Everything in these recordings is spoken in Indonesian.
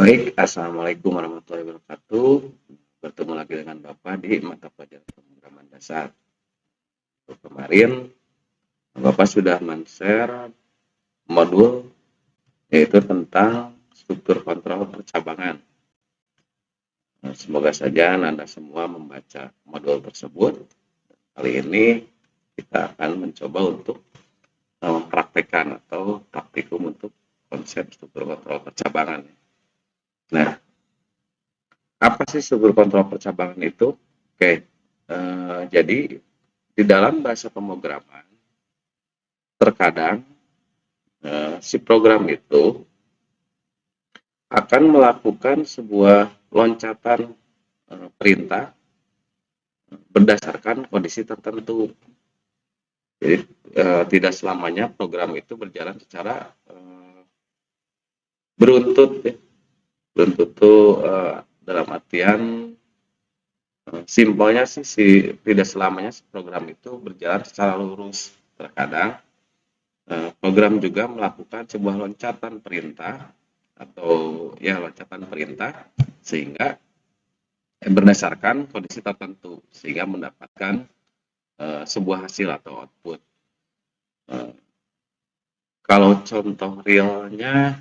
Baik, Assalamualaikum warahmatullahi wabarakatuh. Bertemu lagi dengan Bapak di mata pelajaran pemrograman dasar. Untuk kemarin, Bapak sudah men-share modul yaitu tentang struktur kontrol percabangan. Semoga saja Anda semua membaca modul tersebut. Kali ini kita akan mencoba untuk mempraktekkan atau praktikum untuk konsep struktur kontrol percabangan. Nah, apa sih struktur kontrol percabangan itu? Oke, jadi di dalam bahasa pemrograman terkadang si program itu akan melakukan sebuah loncatan perintah berdasarkan kondisi tertentu. Jadi tidak selamanya program itu berjalan secara beruntut, ya. Beruntut itu dalam artian simpelnya sih tidak selamanya program itu berjalan secara lurus. Terkadang program juga melakukan sebuah loncatan perintah atau ya loncatan perintah sehingga berdasarkan kondisi tertentu sehingga mendapatkan sebuah hasil atau output. Kalau contoh realnya,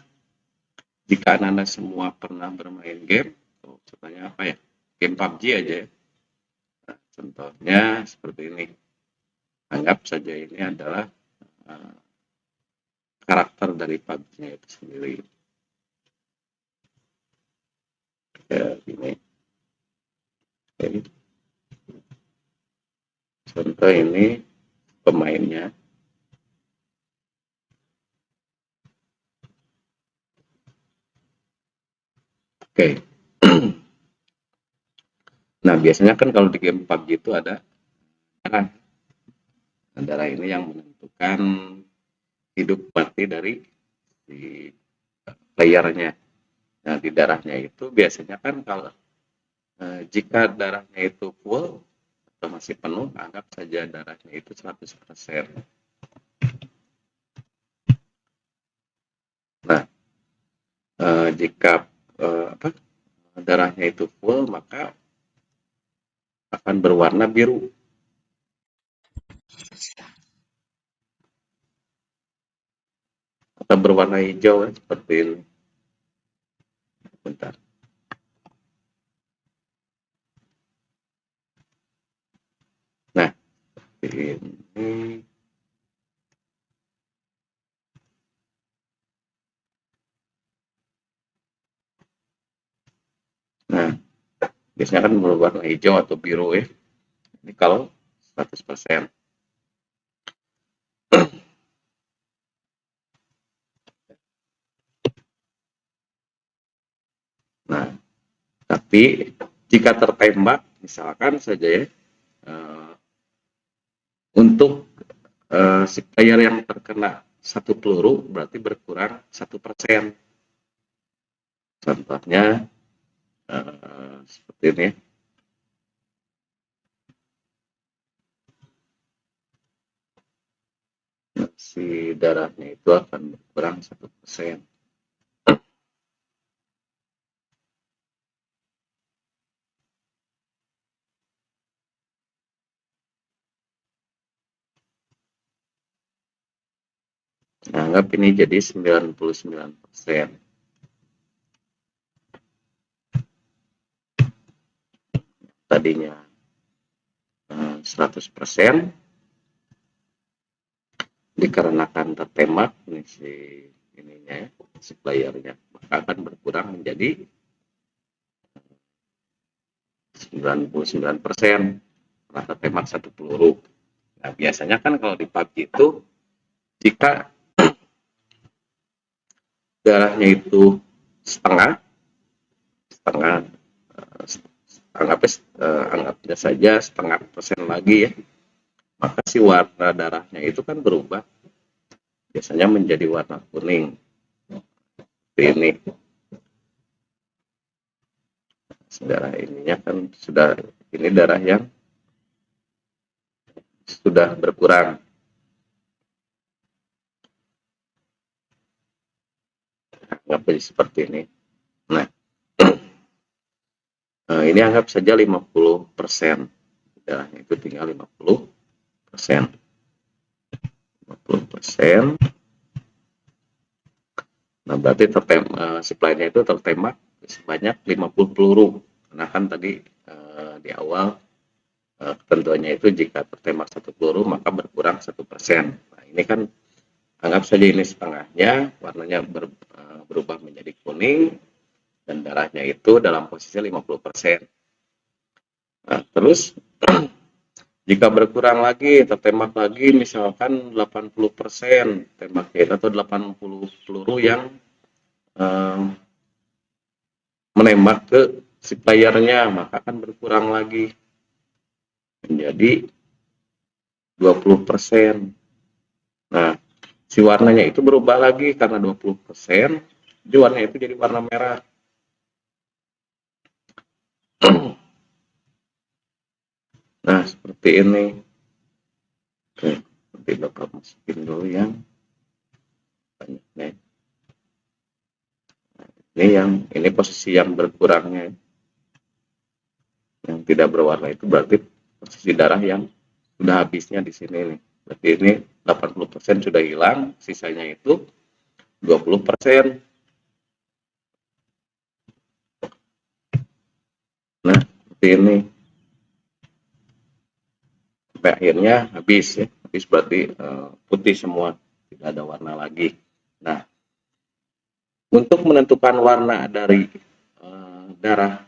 jika Anda semua pernah bermain game, contohnya apa ya? Game PUBG aja ya. Nah, contohnya seperti ini. Anggap saja ini adalah karakter dari PUBG-nya itu sendiri. Kayak gini. Oke. Contoh ini pemainnya. Oke. Nah, biasanya kan kalau di game PUBG itu ada darah. Nah, darah ini yang menentukan hidup mati dari si playernya. Nah, di darahnya itu biasanya kan kalau jika darahnya itu full atau masih penuh, anggap saja darahnya itu 100%. Nah, jika darahnya itu full, maka akan berwarna biru. Atau berwarna hijau, seperti ini. Bentar. Nah, ini. Nah, biasanya kan berwarna hijau atau biru ya. Ini kalau 100%. Nah, tapi jika tertembak, misalkan saja ya, untuk si player yang terkena satu peluru berarti berkurang 1%. Contohnya seperti ini. Si darahnya itu akan berkurang 1%. Nah, anggap ini jadi 99%. Tadinya 100%, dikarenakan tertembak ini si ininya ya, si playernya, maka akan berkurang menjadi 99% karena tertembak satu peluru. Nah, biasanya kan kalau di PUBG itu jika darahnya itu setengah anggapnya saja setengah persen lagi ya, maka si warna darahnya itu kan berubah biasanya menjadi warna kuning seperti ini. Darah ininya kan sudah, ini darah yang sudah berkurang. Anggap seperti ini. Nah, ini anggap saja 50%. Darahnya itu tinggal 50%. 50%. Nah, berarti supply-nya itu tertembak sebanyak 50 peluru. Karena kan tadi di awal ketentuannya itu jika tertembak 1 peluru maka berkurang 1%. Nah, ini kan anggap saja ini setengahnya, warnanya berubah menjadi kuning, dan darahnya itu dalam posisi 50%. Nah, terus jika berkurang lagi, tertembak lagi misalkan 80% tembaknya atau 80 peluru yang menembak ke si playernya, maka akan berkurang lagi menjadi 20%. Nah, si warnanya itu berubah lagi karena 20%, jadi warnanya itu jadi warna merah. Nah, seperti ini. Oke, nanti Bapak masukin dulu yang banyak nih. Ini posisi yang berkurangnya. Yang tidak berwarna itu berarti posisi darah yang sudah habisnya di sini nih. Berarti ini 80% sudah hilang, sisanya itu 20%. Nah, seperti ini. Sampai akhirnya habis ya. Habis berarti putih semua, tidak ada warna lagi. Nah, untuk menentukan warna dari darah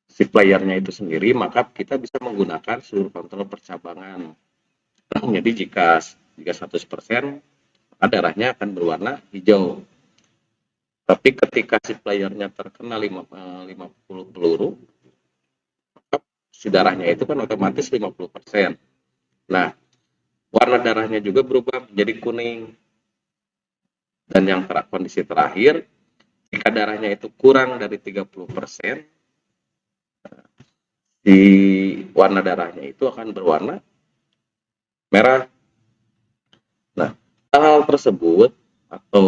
si playernya itu sendiri, maka kita bisa menggunakan seluruh kontrol percabangan. Jadi jika 100%, darahnya akan berwarna hijau. Tapi ketika si playernya terkena 50 peluru, maka si darahnya itu kan otomatis 50%. Nah, warna darahnya juga berubah menjadi kuning. Dan yang kondisi terakhir, jika darahnya itu kurang dari 30%, di warna darahnya itu akan berwarna merah. Nah, hal tersebut atau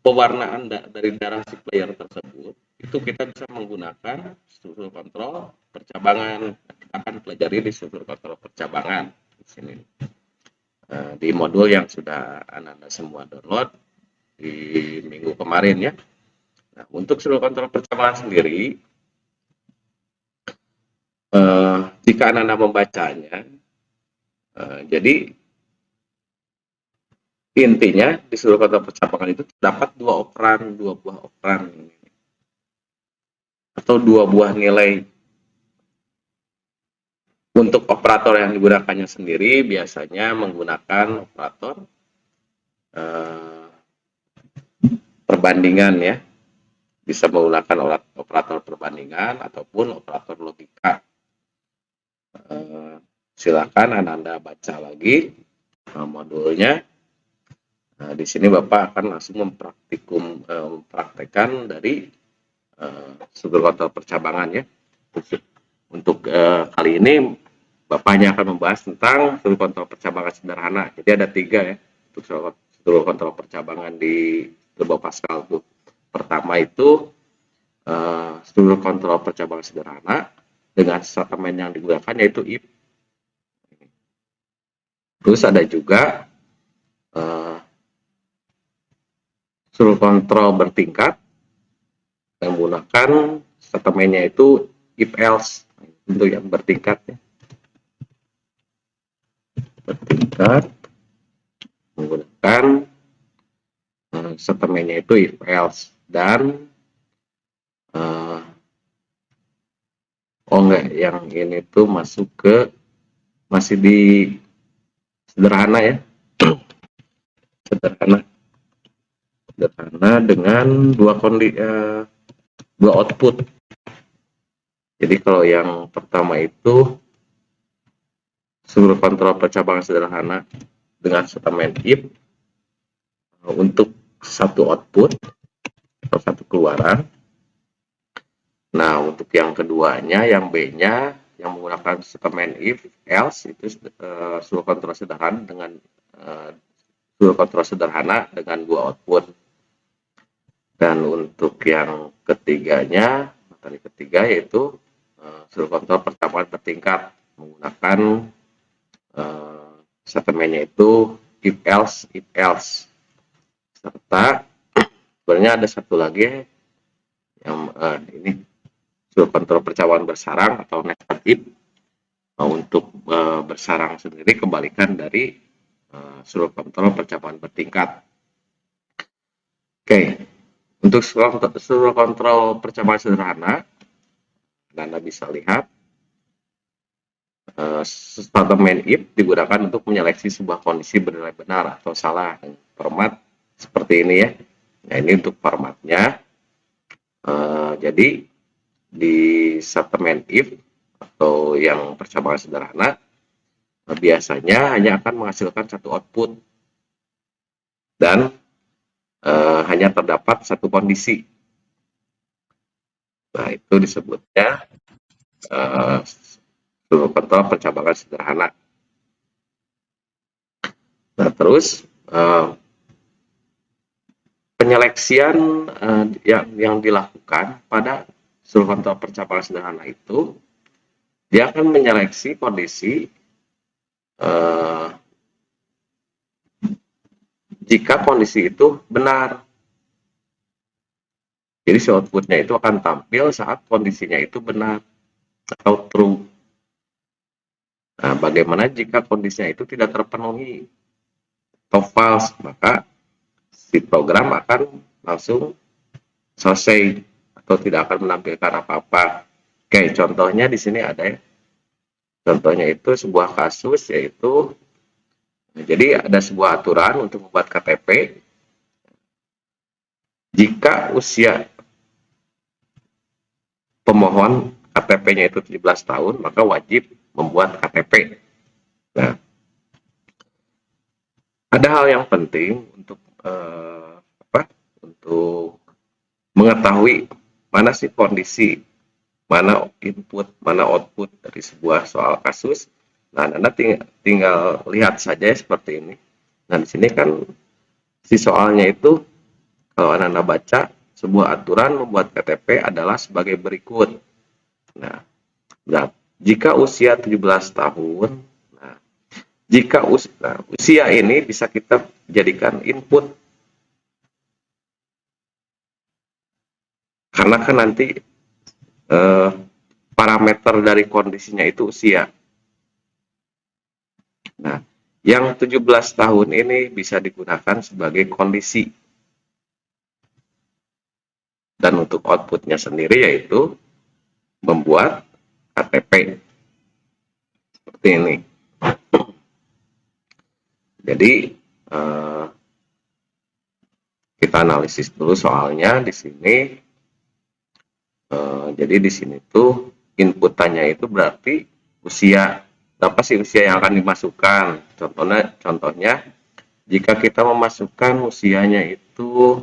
pewarnaan dari darah si player tersebut itu kita bisa menggunakan struktur kontrol percabangan. Kita akan pelajari di struktur kontrol percabangan di sini, di modul yang sudah Anda semua download di minggu kemarin ya. Nah, untuk struktur kontrol percabangan sendiri, jika Anda membacanya, jadi intinya di struktur kontrol percabangan itu terdapat dua buah operan atau dua buah nilai. Untuk operator yang digunakannya sendiri biasanya menggunakan operator perbandingan ya, bisa menggunakan operator perbandingan ataupun operator logika. Silakan Anda baca lagi modulnya. Nah, di sini Bapak akan langsung mempraktekkan dari struktur kontrol percabangan ya. Untuk kali ini Bapak hanya akan membahas tentang struktur kontrol percabangan sederhana. Jadi ada 3 ya untuk struktur kontrol percabangan di Turbo Pascal tuh. Pertama itu struktur kontrol percabangan sederhana dengan statement yang digunakan yaitu if. Terus ada juga struktur kontrol bertingkat yang menggunakan statementnya itu if else, untuk yang bertingkat ya. Bertingkat menggunakan statementnya itu if else, dan yang ini tuh masuk ke masih di sederhana ya. Sederhana dengan dua output. Jadi kalau yang pertama itu struktur kontrol percabangan sederhana dengan statement if untuk satu output atau satu keluaran. Nah, untuk yang keduanya, yang B-nya yang menggunakan statement if else itu struktur kontrol sederhana dengan dua output. Dan untuk yang ketiganya, materi ketiga yaitu struktur kontrol percampuran bertingkat menggunakan statementnya itu if else, serta sebenarnya ada satu lagi yang ini struktur kontrol percampuran bersarang atau nested if. Untuk bersarang sendiri kebalikan dari struktur kontrol percampuran bertingkat. Oke, untuk struktur kontrol percampuran sederhana, Anda bisa lihat statement if digunakan untuk menyeleksi sebuah kondisi bernilai benar atau salah. Format seperti ini ya. Nah, ini untuk formatnya. Jadi di statement if atau yang percampuran sederhana biasanya hanya akan menghasilkan satu output dan hanya terdapat satu kondisi. Nah, itu disebutnya struktur kontrol percampuran sederhana. Nah, terus penyeleksian yang dilakukan pada struktur kontrol percampuran sederhana itu, dia akan menyeleksi kondisi jika kondisi itu benar. Jadi si outputnya itu akan tampil saat kondisinya itu benar atau true. Nah, bagaimana jika kondisinya itu tidak terpenuhi atau false, maka si program akan langsung selesai atau tidak akan menampilkan apa-apa. Oke, contohnya di sini ada ya. Contohnya itu sebuah kasus yaitu jadi ada sebuah aturan untuk membuat KTP. Jika usia pemohon KTP-nya itu 17 tahun, maka wajib membuat KTP. Nah, ada hal yang penting untuk untuk mengetahui mana sih kondisi, mana input, mana output dari sebuah soal kasus. Nah, Anda tinggal lihat saja seperti ini. Nah, di sini kan si soalnya itu kalau Anda baca sebuah aturan membuat KTP adalah sebagai berikut. Nah, jika usia 17 tahun, jika usia ini bisa kita jadikan input. Karena kan nanti parameter dari kondisinya itu usia. Nah, yang 17 tahun ini bisa digunakan sebagai kondisi. Dan untuk outputnya sendiri yaitu membuat KTP. Seperti ini. Jadi, kita analisis dulu soalnya di sini. Jadi di sini tuh inputannya itu berarti usia. Apa sih usia yang akan dimasukkan? Contohnya jika kita memasukkan usianya itu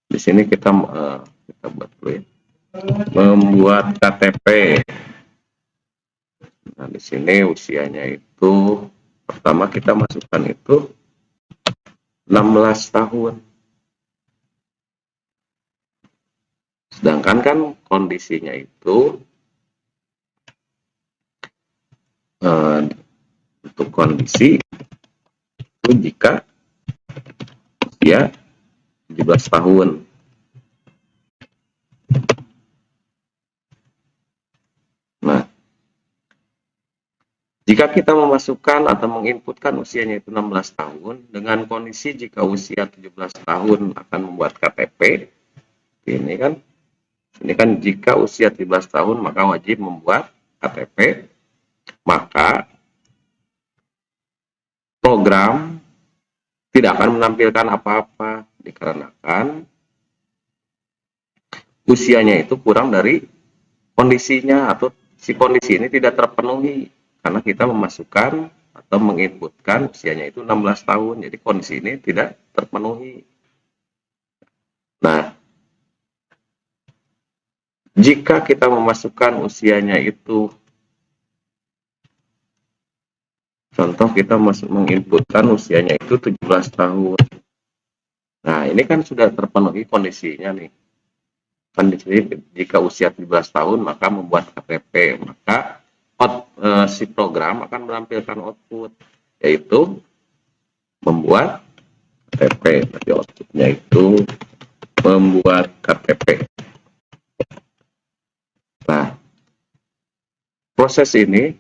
di sini kita buat dulu ya. Membuat KTP. Nah, di sini usianya itu pertama kita masukkan itu 16 tahun. Sedangkan kan kondisinya itu untuk kondisi itu jika usia 17 tahun. Nah, jika kita memasukkan atau menginputkan usianya itu 16 tahun dengan kondisi jika usia 17 tahun akan membuat KTP, ini kan jika usia 17 tahun maka wajib membuat KTP, maka program tidak akan menampilkan apa-apa dikarenakan usianya itu kurang dari kondisinya atau si kondisi ini tidak terpenuhi karena kita memasukkan atau menginputkan usianya itu 16 tahun, jadi kondisi ini tidak terpenuhi. Nah, jika kita memasukkan usianya itu, contoh kita menginputkan usianya itu 17 tahun. Nah, ini kan sudah terpenuhi kondisinya nih. Kan di sini jika usia 17 tahun maka membuat KTP, maka si program akan menampilkan output, yaitu membuat KTP. Berarti outputnya itu membuat KTP. Nah, proses ini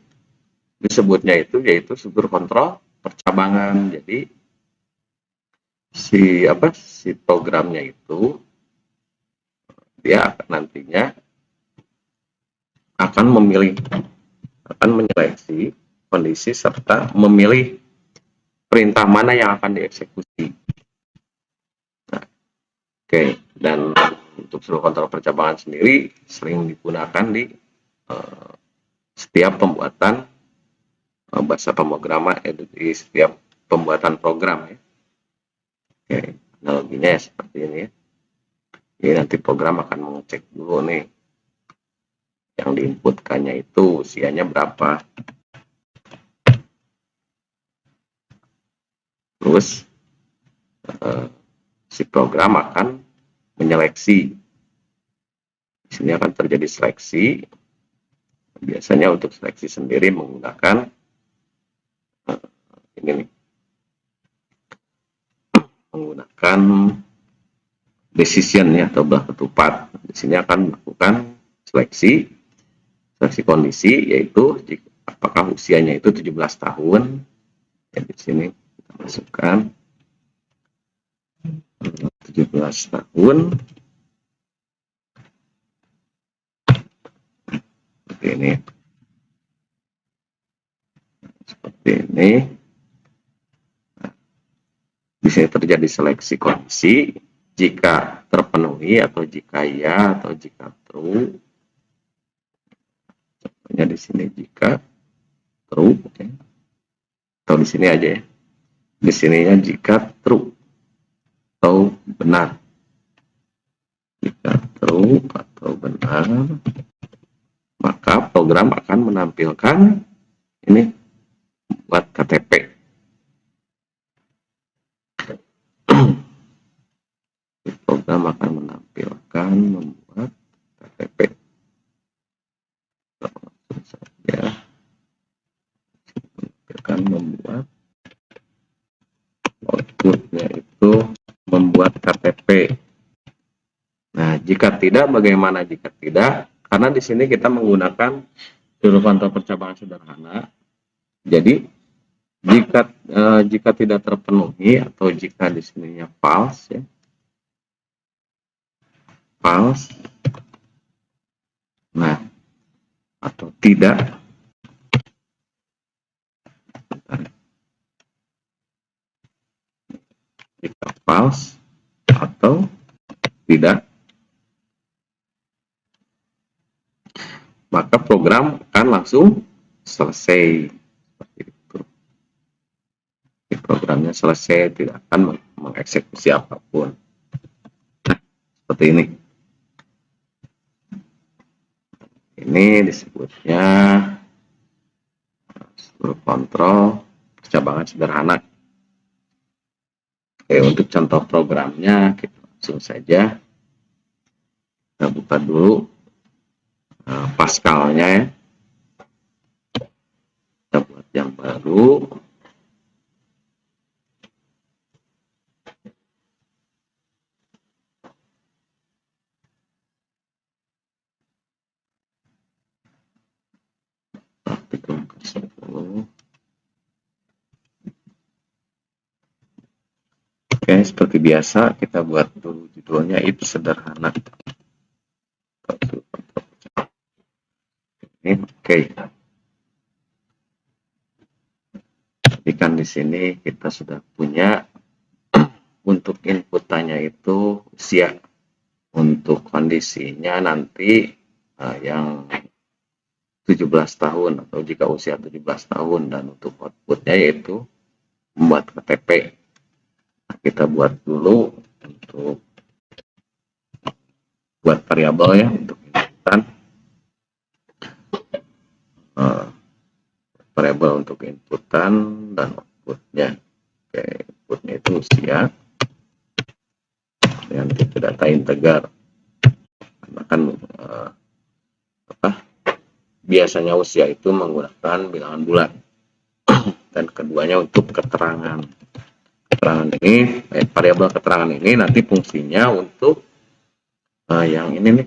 disebutnya itu yaitu struktur kontrol percabangan. Jadi si programnya itu dia nantinya akan menyeleksi kondisi serta memilih perintah mana yang akan dieksekusi. Nah, oke, dan untuk struktur kontrol percabangan sendiri sering digunakan di setiap pembuatan bahasa pemrograman, di setiap pembuatan program ya. Oke, analoginya ya seperti ini ya. Jadi nanti program akan mengecek dulu nih yang diinputkannya itu usianya berapa. Terus si program akan menyeleksi. Di sini akan terjadi seleksi. Biasanya untuk seleksi sendiri menggunakan ini nih, menggunakan decision ya, atau belah ketupat. Di sini akan melakukan seleksi kondisi, yaitu apakah usianya itu 17 tahun. Ya, di sini kita masukkan 17 tahun. Seperti ini. Seperti ini. Di sini terjadi seleksi kondisi. Jika terpenuhi atau jika ya atau jika true. Contohnya di sini jika true, okay. Atau di sini aja ya. Di sininya jika true atau benar. Jika true atau benar, maka program akan menampilkan ini buat KTP. Program akan menampilkan membuat KTP. Langsung saja menampilkan membuat outputnya itu membuat KTP. Nah, jika tidak, bagaimana jika tidak? Karena di sini kita menggunakan struktur kontrol percabangan sederhana. Jadi jika tidak terpenuhi atau jika di sininya false ya, false, nah atau tidak, jika false atau tidak, maka program akan langsung selesai. Seperti itu. Jadi programnya selesai, tidak akan mengeksekusi apapun. Nah, seperti ini. Ini disebutnya struktur kontrol percabangan sederhana. Oke, untuk contoh programnya kita langsung saja kita buka dulu Pascalnya ya. Kita buat yang baru. Oke, seperti biasa kita buat dulu judulnya itu sederhana. Ini oke. Jadi kan di sini kita sudah punya untuk inputannya itu usia. Untuk kondisinya nanti yang 17 tahun atau jika usia 17 tahun, dan untuk outputnya yaitu membuat KTP. Nah, kita buat dulu untuk buat variabel ya untuk inputan. Variabel untuk inputan dan outputnya. Oke, inputnya itu usia. dengan tipe data integer. Karena kan biasanya usia itu menggunakan bilangan bulan. Dan keduanya untuk keterangan. Keterangan ini, variabel keterangan ini nanti fungsinya untuk yang ini nih,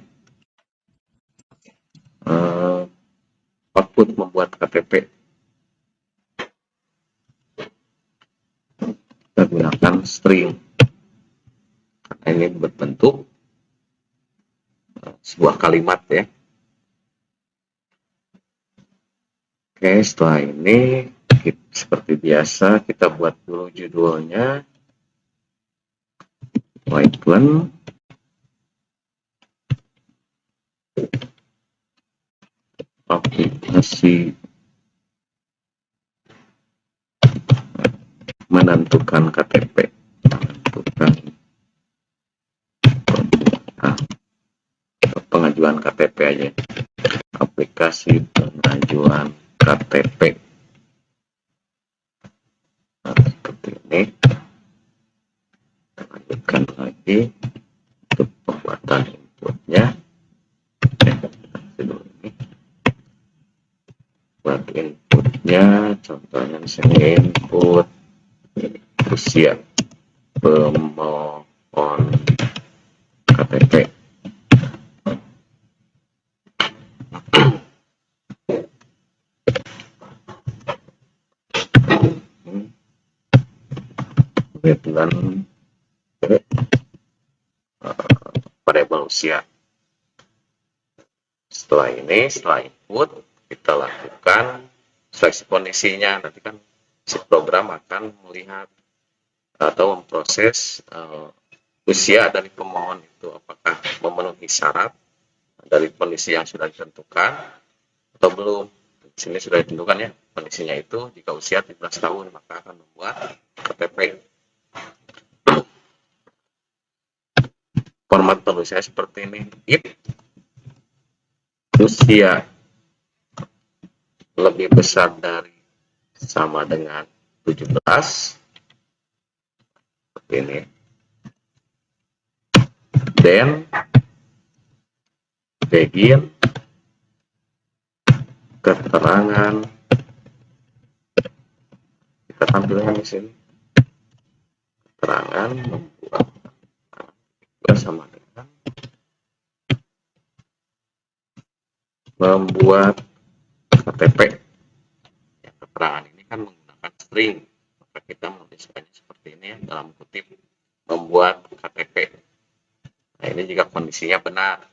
output membuat KTP. Kita gunakan string. Karena ini berbentuk sebuah kalimat ya. Oke, setelah ini seperti biasa kita buat dulu judulnya Python aplikasi menentukan KTP. Pengajuan KTP aja. Aplikasi pengajuan KTP. Nah, seperti ini. Kita lanjutkan lagi untuk pembuatan inputnya. Buat inputnya, contohnya misalnya input usia pemohon KTP. Kebetulan variabel usia. Setelah ini, setelah input, kita lakukan seleksi kondisinya. Nanti kan si program akan melihat atau memproses usia dari pemohon itu apakah memenuhi syarat dari kondisi yang sudah ditentukan atau belum. Di sini sudah ditentukan ya, kondisinya itu jika usia 17 tahun maka akan membuat KTP. Format penulisannya seperti ini. If usia lebih besar dari sama dengan 17, seperti ini. Then begin keterangan, kita tampilkan di sini keterangan membuat bersama dengan membuat KTP. Ya, keterangan ini kan menggunakan string, maka kita menuliskannya seperti ini ya, dalam kutip membuat KTP. Nah, ini jika kondisinya benar.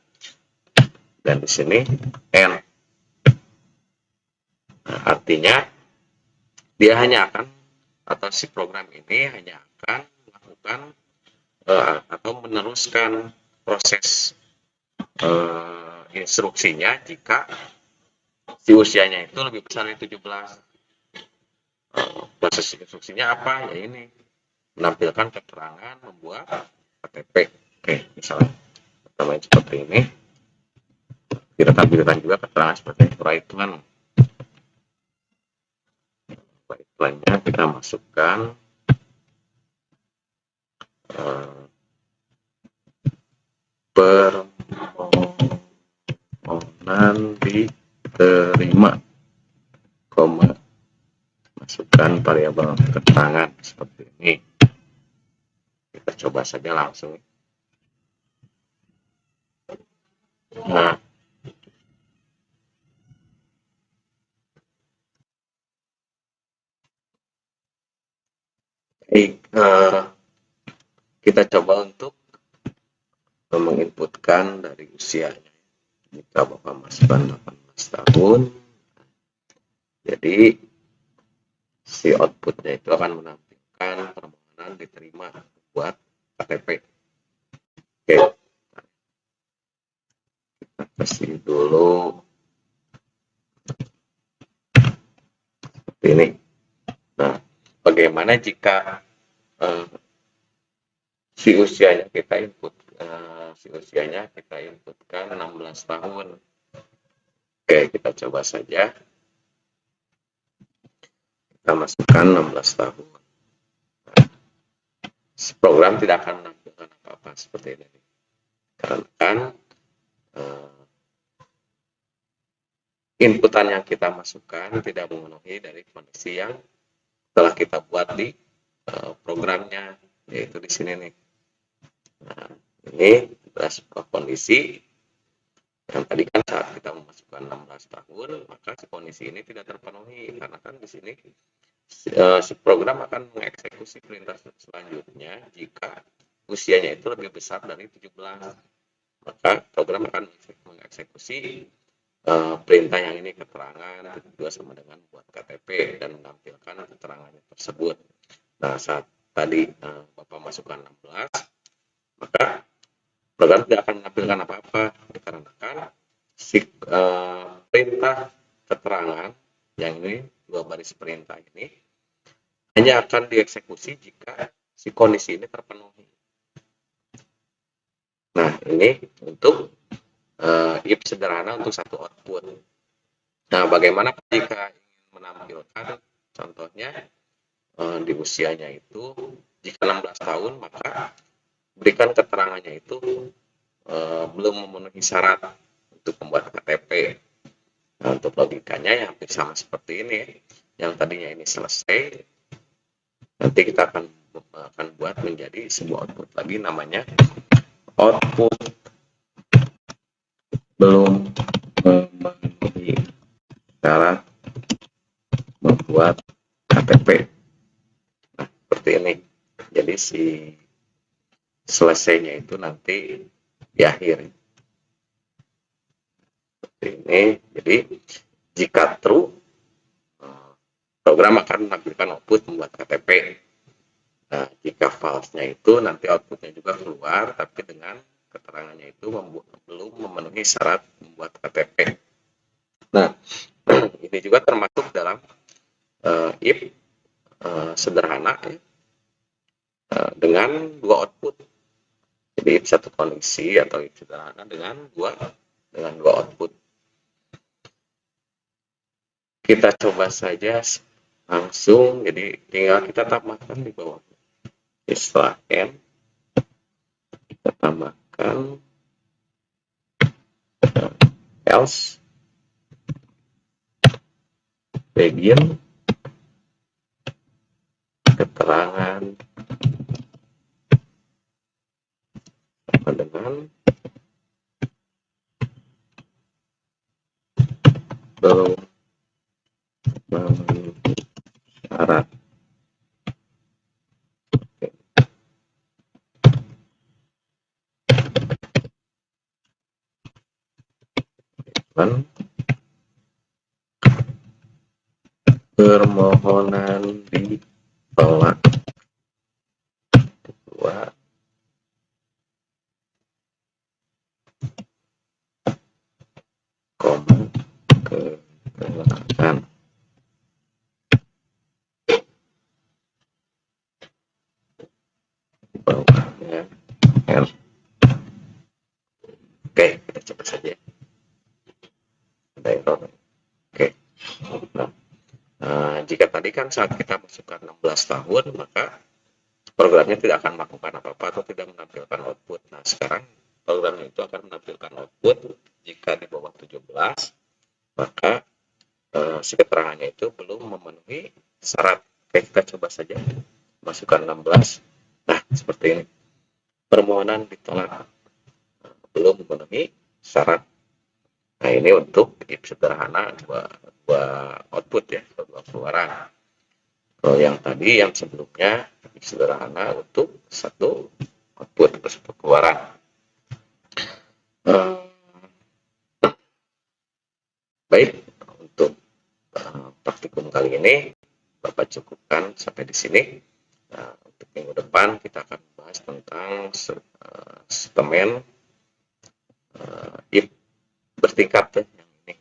Dan di sini N. Nah, artinya dia hanya akan, atau si program ini hanya akan melakukan atau meneruskan proses instruksinya jika si usianya itu lebih besar dari 17. Proses instruksinya apa? Ya ini, menampilkan keterangan membuat KTP. Oke, misalnya pertama seperti ini. Kita tampilkan juga keterangan seperti Python. Pythonnya kita masukkan permohonan diterima, koma, masukkan variabel keterangan seperti ini. Kita coba saja langsung. Nah, kita coba untuk menginputkan dari usianya. Jika Bapak masukkan 18 tahun, jadi si outputnya itu akan menampilkan permohonan diterima buat KTP. Oke, kita kasih dulu seperti ini. Nah, bagaimana jika si usianya kita inputkan 16 tahun. Oke, kita coba saja. Kita masukkan 16 tahun. Program tidak akan menampilkan apa-apa apa seperti ini. Karena kan inputan yang kita masukkan tidak memenuhi dari kondisi yang telah kita buat di programnya, yaitu di sini nih. Nah, ini adalah sebuah kondisi yang tadi kan saat kita memasukkan 16 tahun, maka si kondisi ini tidak terpenuhi karena kan di sini si program akan mengeksekusi perintah selanjutnya jika usianya itu lebih besar dari 17. Maka program akan mengeksekusi perintah yang ini keterangan kedua sama dengan buat KTP dan menampilkan keterangannya tersebut. Nah, saat tadi Bapak masukkan 16, maka program tidak akan menampilkan apa-apa dikarenakan si perintah keterangan yang ini dua baris perintah ini hanya akan dieksekusi jika si kondisi ini terpenuhi. Nah, ini untuk if sederhana untuk satu output. Nah, bagaimana jika ingin menampilkan contohnya di usianya itu jika 16 tahun maka berikan keterangannya itu belum memenuhi syarat untuk membuat KTP. Nah, untuk logikanya yang hampir sama seperti ini, yang tadinya ini selesai, nanti kita akan buat menjadi sebuah output lagi namanya output belum memenuhi syarat membuat KTP. Nah, seperti ini. Jadi si selesainya itu nanti di akhir. Seperti ini. Jadi jika true, program akan menampilkan output membuat KTP. Nah, jika false-nya itu nanti outputnya juga keluar, tapi dengan keterangannya itu belum memenuhi syarat membuat KTP. Nah, ini juga termasuk dalam if sederhana ya, dengan dua output. Jadi if satu kondisi atau if sederhana dengan dua output. Kita coba saja langsung, jadi tinggal kita tambahkan di bawah. Setelah N, kita tambahkan else, begin, keterangan, sama dengan belum memenuhi syarat. Permohonan ditolak. Kedua, koma kegelapan. Bawahnya L. Oke, kita coba saja. Ada error. Oke. Nah, jika tadi kan saat kita masukkan 16 tahun, maka programnya tidak akan melakukan apa-apa atau tidak menampilkan output. Nah, sekarang programnya itu akan menampilkan output jika di bawah 17, maka si keterangannya itu belum memenuhi syarat. Oke, kita coba saja masukkan 16. Nah, seperti ini. Permohonan ditolak. Belum memenuhi syarat. Nah, ini untuk if sederhana dua output ya, dua keluaran. Kalau yang tadi yang sebelumnya if sederhana untuk satu output atau satu keluaran. Baik, untuk praktikum kali ini Bapak cukupkan sampai di sini. Nah, untuk minggu depan kita akan bahas tentang statement if bertingkat ya, yang ini.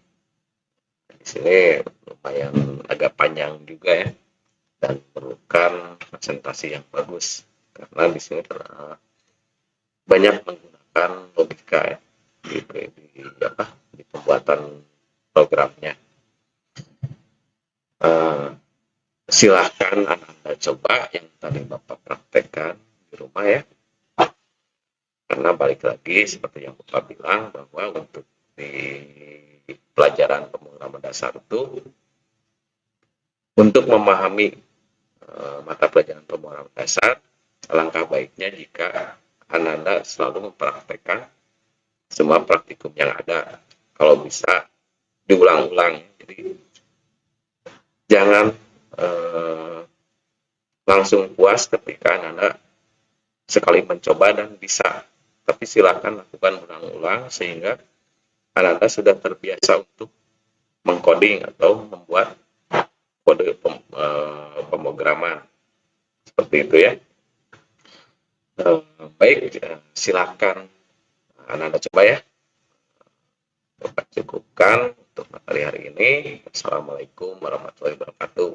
Di sini lumayan agak panjang juga ya, dan perlukan presentasi yang bagus karena di sini banyak menggunakan logika ya, di pembuatan programnya. Silahkan Anda coba yang tadi Bapak praktekkan di rumah ya. Karena balik lagi seperti yang Bapak bilang bahwa untuk di pelajaran pemrograman dasar itu untuk memahami mata pelajaran pemrograman dasar, alangkah baiknya jika Ananda selalu mempraktekkan semua praktikum yang ada. Kalau bisa diulang-ulang. Jadi jangan langsung puas ketika Ananda sekali mencoba dan bisa. Tapi silakan lakukan ulang-ulang sehingga Ananda sudah terbiasa untuk mengcoding atau membuat kode pemrograman. Seperti itu ya. Baik, silakan Ananda coba ya. Dapat cukupkan untuk materi hari ini. Assalamualaikum warahmatullahi wabarakatuh.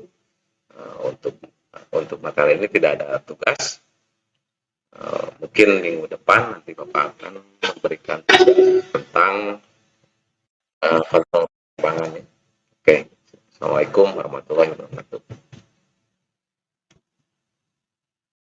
Untuk materi ini tidak ada tugas. Mungkin minggu depan nanti Bapak akan memberikan tentang kontrol keuangannya. Oke, Assalamualaikum warahmatullahi wabarakatuh.